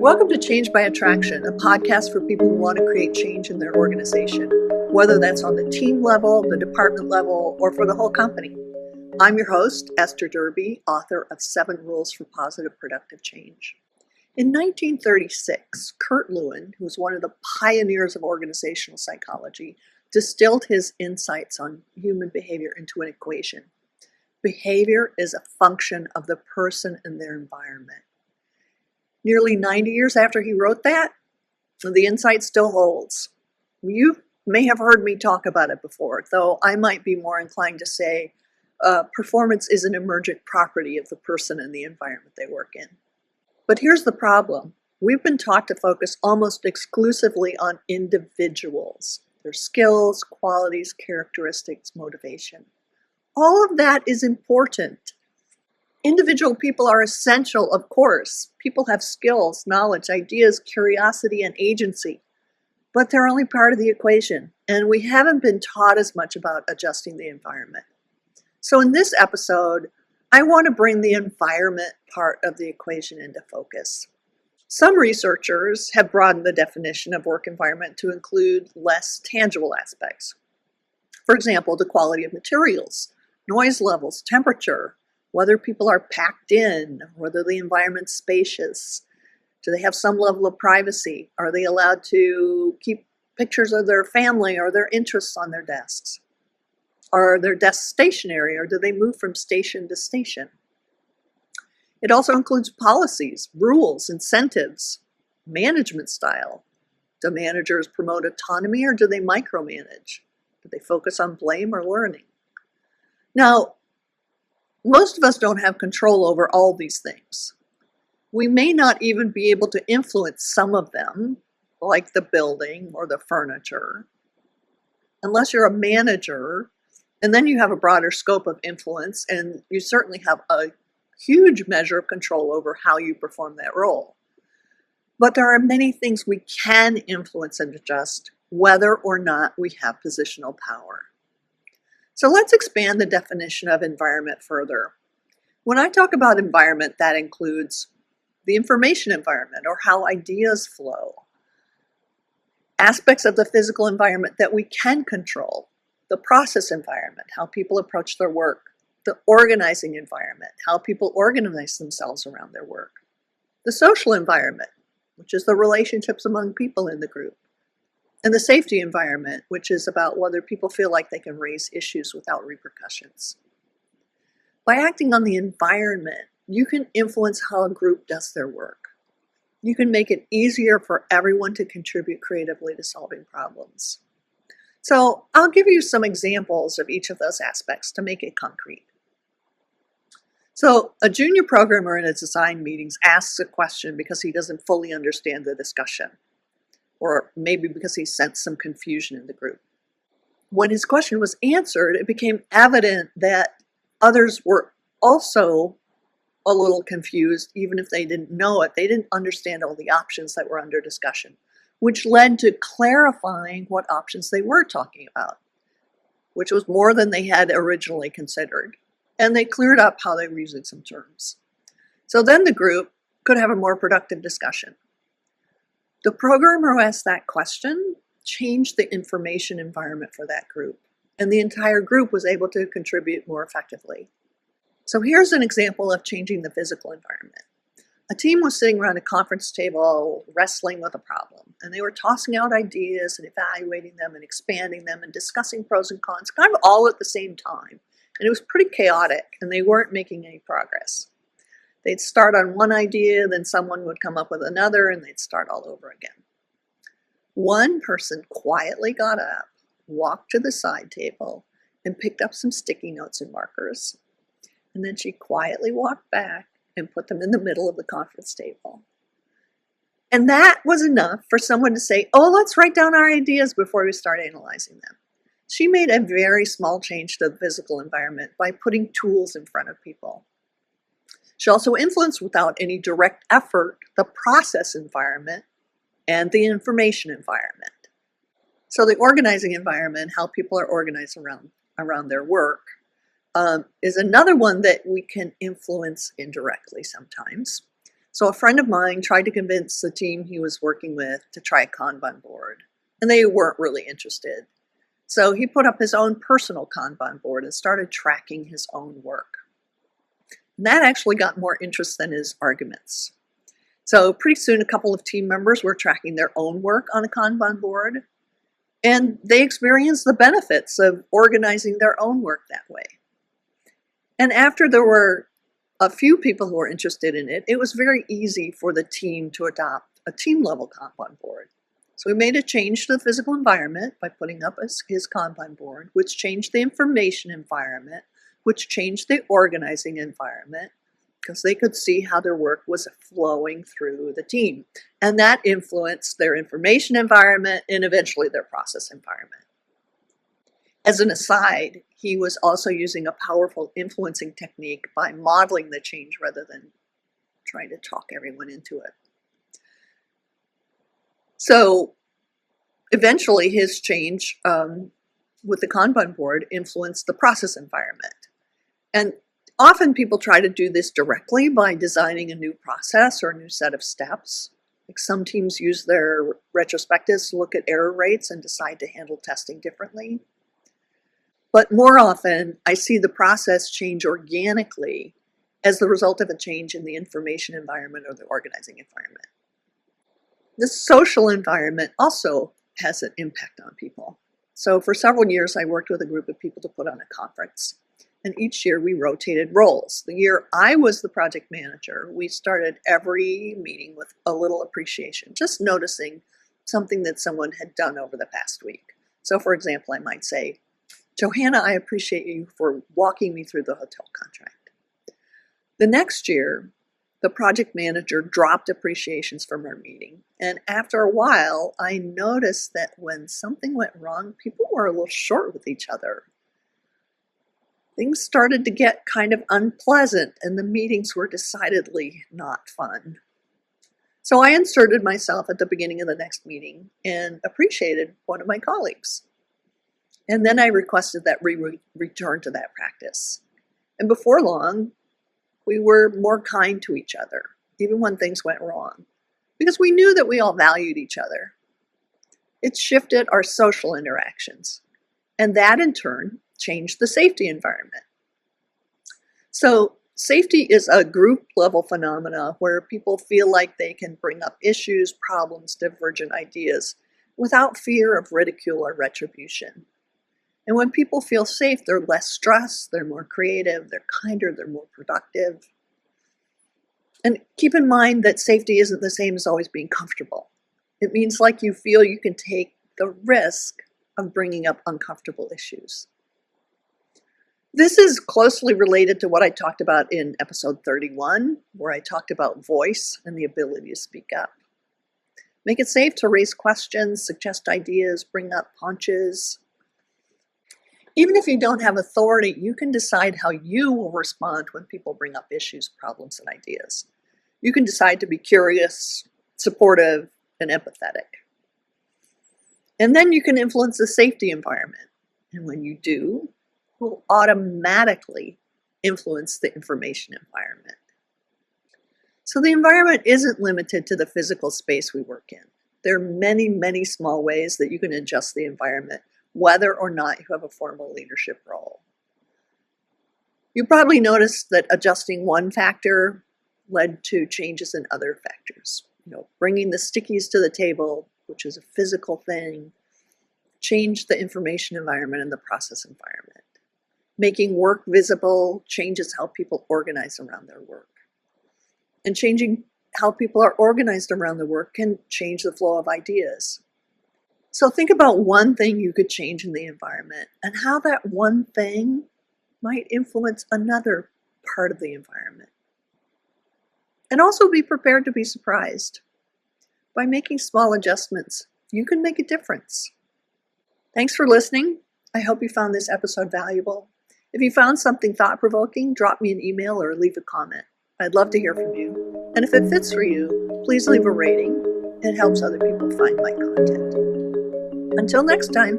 Welcome to Change by Attraction, a podcast for people who want to create change in their organization, whether that's on the team level, the department level, or for the whole company. I'm your host, Esther Derby, author of 7 Rules for Positive Productive Change. In 1936, Kurt Lewin, who was one of the pioneers of organizational psychology, distilled his insights on human behavior into an equation. Behavior is a function of the person and their environment. Nearly 90 years after he wrote that, the insight still holds. You may have heard me talk about it before, though I might be more inclined to say performance is an emergent property of the person and the environment they work in. But here's the problem. We've been taught to focus almost exclusively on individuals, their skills, qualities, characteristics, motivation. All of that is important. Individual people are essential, of course. People have skills, knowledge, ideas, curiosity, and agency. But they're only part of the equation, and we haven't been taught as much about adjusting the environment. So in this episode, I want to bring the environment part of the equation into focus. Some researchers have broadened the definition of work environment to include less tangible aspects. For example, the quality of materials, noise levels, temperature, whether people are packed in, whether the environment's spacious. Do they have some level of privacy? Are they allowed to keep pictures of their family or their interests on their desks? Are their desks stationary, or do they move from station to station? It also includes policies, rules, incentives, management style. Do managers promote autonomy, or do they micromanage? Do they focus on blame or learning? Now, most of us don't have control over all these things. We may not even be able to influence some of them, like the building or the furniture, unless you're a manager, and then you have a broader scope of influence, and you certainly have a huge measure of control over how you perform that role. But there are many things we can influence and adjust, whether or not we have positional power. So let's expand the definition of environment further. When I talk about environment, that includes the information environment, or how ideas flow, aspects of the physical environment that we can control, the process environment, how people approach their work, the organizing environment, how people organize themselves around their work, the social environment, which is the relationships among people in the group, and the safety environment, which is about whether people feel like they can raise issues without repercussions. By acting on the environment, you can influence how a group does their work. You can make it easier for everyone to contribute creatively to solving problems. So I'll give you some examples of each of those aspects to make it concrete. So a junior programmer in a design meetings asks a question because he doesn't fully understand the discussion, or maybe because he sensed some confusion in the group. When his question was answered, it became evident that others were also a little confused, even if they didn't know it. They didn't understand all the options that were under discussion, which led to clarifying what options they were talking about, which was more than they had originally considered. And they cleared up how they were using some terms. So then the group could have a more productive discussion. The programmer who asked that question changed the information environment for that group, and the entire group was able to contribute more effectively. So here's an example of changing the physical environment. A team was sitting around a conference table wrestling with a problem, and they were tossing out ideas and evaluating them and expanding them and discussing pros and cons, kind of all at the same time. And it was pretty chaotic, and they weren't making any progress. They'd start on one idea, then someone would come up with another, and they'd start all over again. One person quietly got up, walked to the side table, and picked up some sticky notes and markers. And then she quietly walked back and put them in the middle of the conference table. And that was enough for someone to say, oh, let's write down our ideas before we start analyzing them. She made a very small change to the physical environment by putting tools in front of people. She also influenced, without any direct effort, the process environment and the information environment. So the organizing environment, how people are organized around their work, is another one that we can influence indirectly sometimes. So a friend of mine tried to convince the team he was working with to try a Kanban board, and they weren't really interested. So he put up his own personal Kanban board and started tracking his own work. And that actually got more interest than his arguments. So pretty soon a couple of team members were tracking their own work on a Kanban board, and they experienced the benefits of organizing their own work that way. And after there were a few people who were interested in it, it was very easy for the team to adopt a team-level Kanban board. So we made a change to the physical environment by putting up his Kanban board, which changed the information environment, which changed the organizing environment, because they could see how their work was flowing through the team. And that influenced their information environment and eventually their process environment. As an aside, he was also using a powerful influencing technique by modeling the change rather than trying to talk everyone into it. So eventually his change with the Kanban board influenced the process environment. And often people try to do this directly by designing a new process or a new set of steps. Like some teams use their retrospectives to look at error rates and decide to handle testing differently. But more often, I see the process change organically as the result of a change in the information environment or the organizing environment. The social environment also has an impact on people. So for several years, I worked with a group of people to put on a conference. And each year we rotated roles. The year I was the project manager, we started every meeting with a little appreciation, just noticing something that someone had done over the past week. So for example, I might say, Johanna, I appreciate you for walking me through the hotel contract. The next year, the project manager dropped appreciations from our meeting. And after a while, I noticed that when something went wrong, people were a little short with each other. Things started to get kind of unpleasant, and the meetings were decidedly not fun. So I inserted myself at the beginning of the next meeting and appreciated one of my colleagues. And then I requested that we return to that practice. And before long, we were more kind to each other, even when things went wrong, because we knew that we all valued each other. It shifted our social interactions, and that in turn changed the safety environment. So safety is a group level phenomena where people feel like they can bring up issues, problems, divergent ideas without fear of ridicule or retribution. And when people feel safe, they're less stressed, they're more creative, they're kinder, they're more productive. And keep in mind that safety isn't the same as always being comfortable. It means like you feel you can take the risk of bringing up uncomfortable issues. This is closely related to what I talked about in episode 31, where I talked about voice and the ability to speak up. Make it safe to raise questions, suggest ideas, bring up hunches. Even if you don't have authority, you can decide how you will respond when people bring up issues, problems, and ideas. You can decide to be curious, supportive, and empathetic. And then you can influence the safety environment. And when you do, it will automatically influence the information environment. So the environment isn't limited to the physical space we work in. There are many, many small ways that you can adjust the environment, whether or not you have a formal leadership role. You probably noticed that adjusting one factor led to changes in other factors. Bringing the stickies to the table, which is a physical thing, changed the information environment and the process environment. Making work visible changes how people organize around their work. And changing how people are organized around the work can change the flow of ideas. So think about one thing you could change in the environment and how that one thing might influence another part of the environment. And also be prepared to be surprised. By making small adjustments, you can make a difference. Thanks for listening. I hope you found this episode valuable. If you found something thought-provoking, drop me an email or leave a comment. I'd love to hear from you. And if it fits for you, please leave a rating. It helps other people find my content. Until next time.